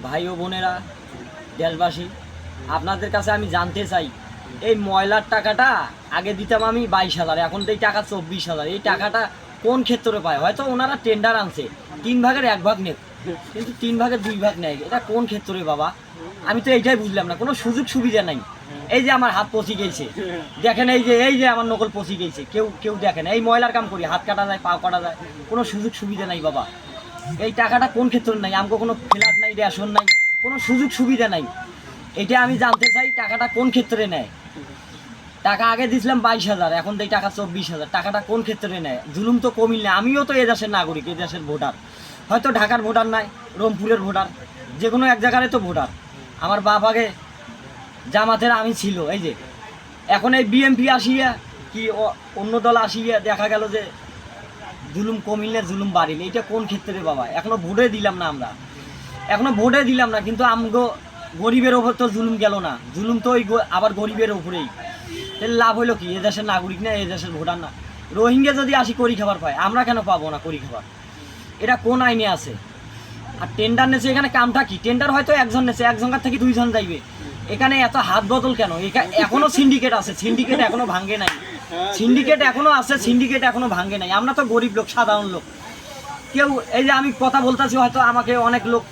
ভাই ও বোনেরা, দেশবাসী, আপনাদের কাছে আমি জানতে চাই, এই ময়লার টাকাটা আগে দিতাম আমি 22,000, এখন তো এই টাকা 24,000। এই টাকাটা কোন ক্ষেত্রে পায়? হয়তো ওনারা টেন্ডার আনছে, 3 ভাগের 1 ভাগ নেয়, কিন্তু 3 ভাগের 2 ভাগ নেয়। এটা কোন ক্ষেত্রে বাবা? আমি তো এইটাই বুঝলাম না, কোনো সুযোগ সুবিধা নাই। এই যে আমার হাত পচি গেছে, দেখেন, এই যে আমার নকল পচি গেছে, কেউ কেউ দেখেন, এই ময়লার কাম করি, হাত কাটা যায়, পা কাটা যায়, কোনো সুযোগ সুবিধা নাই বাবা। এই টাকাটা কোন ক্ষেত্রে নাই? আমাকে কোনো ফ্ল্যাট নাই, রেশন নাই, কোনো সুযোগ সুবিধা নাই। এটা আমি জানতে চাই, টাকাটা কোন ক্ষেত্রে নেয়? টাকা আগে দিয়েছিলাম 22,000, এখন তো এই টাকা 24,000। টাকাটা কোন ক্ষেত্রে নেয়? জুলুম তো কমিল না। আমিও তো এদেশের নাগরিক, এদেশের ভোটার। হয়তো ঢাকার ভোটার নাই, রংপুরের ভোটার, যে কোনো এক জায়গায় তো ভোটার। আমার বাপ আগে জামাতের আমি ছিল, এই যে এখন এই বিএমপি আসিয়া কি অন্য দল আসিয়া দেখা গেল যে জুলুম কমিল না, জুলুম বাড়িল। এইটা কোন ক্ষেত্রে বাবা? এখনো ভোটে দিলাম না আমরা, এখনো ভোটে দিলাম না, কিন্তু আমগো গরিবের ওপর তো জুলুম গেল না। জুলুম তো ওই আবার গরিবের ওপরেই। তাহলে লাভ হইলো কি? এ দেশের নাগরিক না, এ দেশের ভোটার না। রোহিঙ্গা যদি আসি করি খাবার পায়, আমরা কেন পাবো না করি খাবার? এটা কোন আইনে আছে? আর টেন্ডার নেছে, এখানে কামটা কি? টেন্ডার হয়তো একজন নেছে, একজনের থেকে 2 জন যাইবে। এখানে এত হাত বদল কেন? এখনো সিন্ডিকেট আছে, সিন্ডিকেট এখনো ভাঙ্গে নাই। সিন্ডিকেট এখনো আছে, সিন্ডিকেট এখনো ভাঙ্গে নাই। আমরা তো গরিব লোক, সাধারণ লোক। কেউ, এই যে আমি কথা বলতেছি, হয়তো আমাকে অনেক লোক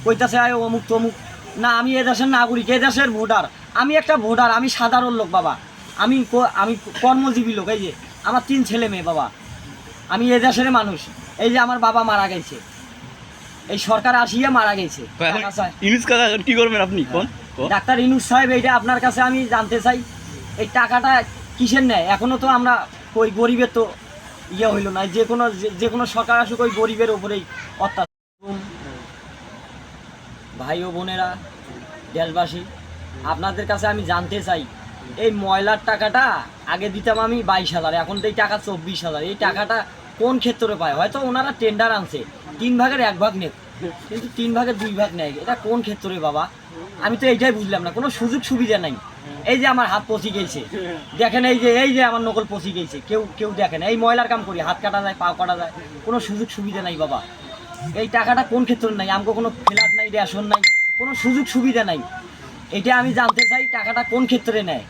কইতাছে আয় অমুক তমুক। না, আমি এদেশের নাগরিক, এদেশের ভোটার। আমি একটা ভোটার, আমি সাধারণ লোক বাবা। আমি কর্মজীবী লোক। এই যে আমার 3 ছেলে মেয়ে বাবা। আমি এদেশের মানুষ। এই যে আমার বাবা মারা গেছে, এই সরকার আসিয়া মারা গেছে। কি করবেন আপনি? ডাক্তার ইনুস সাহেব, এইটা আপনার কাছে আমি জানতে চাই, এই টাকাটা কিসের নেয়? এখনো তো আমরা ওই গরিবের তো ইয়ে হইল না। যে কোনো সরকার আসুক, ওই গরিবের উপরেই অত্যাচার। ভাই ও বোনেরা, দেশবাসী, আপনাদের কাছে আমি জানতে চাই, এই ময়লার টাকাটা আগে দিতাম আমি 22,000, এখন তো এই টাকা 24,000। এই টাকাটা কোন ক্ষেত্রে পায়? হয়তো ওনারা টেন্ডার আনছে, 3 ভাগের 1 ভাগ নেয়, কিন্তু 3 ভাগের 2 ভাগ নেয়। এটা কোন ক্ষেত্রে বাবা? আমি তো এইটাই বুঝলাম না, কোনো সুযোগ সুবিধা নাই। এই যে আমার হাত পচি গেছে, দেখেন, এই যে আমার নকল পচি গেছে, কেউ কেউ দেখেন, এই ময়লার কাম করি, হাত কাটা যায়, পা কাটা যায়, কোনো সুযোগ সুবিধা নাই বাবা। এই টাকাটা কোন ক্ষেত্রে নাই? আমাকে কোনো ফ্ল্যাট নাই, রেশন নাই, কোনো সুযোগ সুবিধা নাই। এটা আমি জানতে চাই, টাকাটা কোন ক্ষেত্রে নেয়?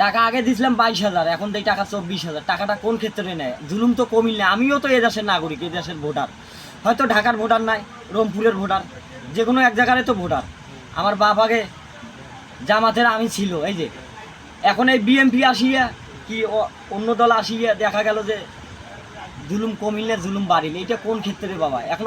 টাকা আগে দিয়েছিলাম 22,000, এখন তো এই টাকা 24,000। টাকাটা কোন ক্ষেত্রে নেয়? জুলুম তো কমিল না। আমিও তো এদেশের নাগরিক, এদেশের ভোটার। হয়তো ঢাকার ভোটার নাই, রংপুরের ভোটার, যে কোনো এক জায়গায় তো ভোটার। আমার বাপ আগে জামাতের আমি ছিল, এই যে এখন এই বিএমপি আসিয়া কি অন্য দল আসিয়া দেখা গেল যে জুলুম কমিল না, জুলুম বাড়িল। এইটা কোন ক্ষেত্রে বাবা? এখন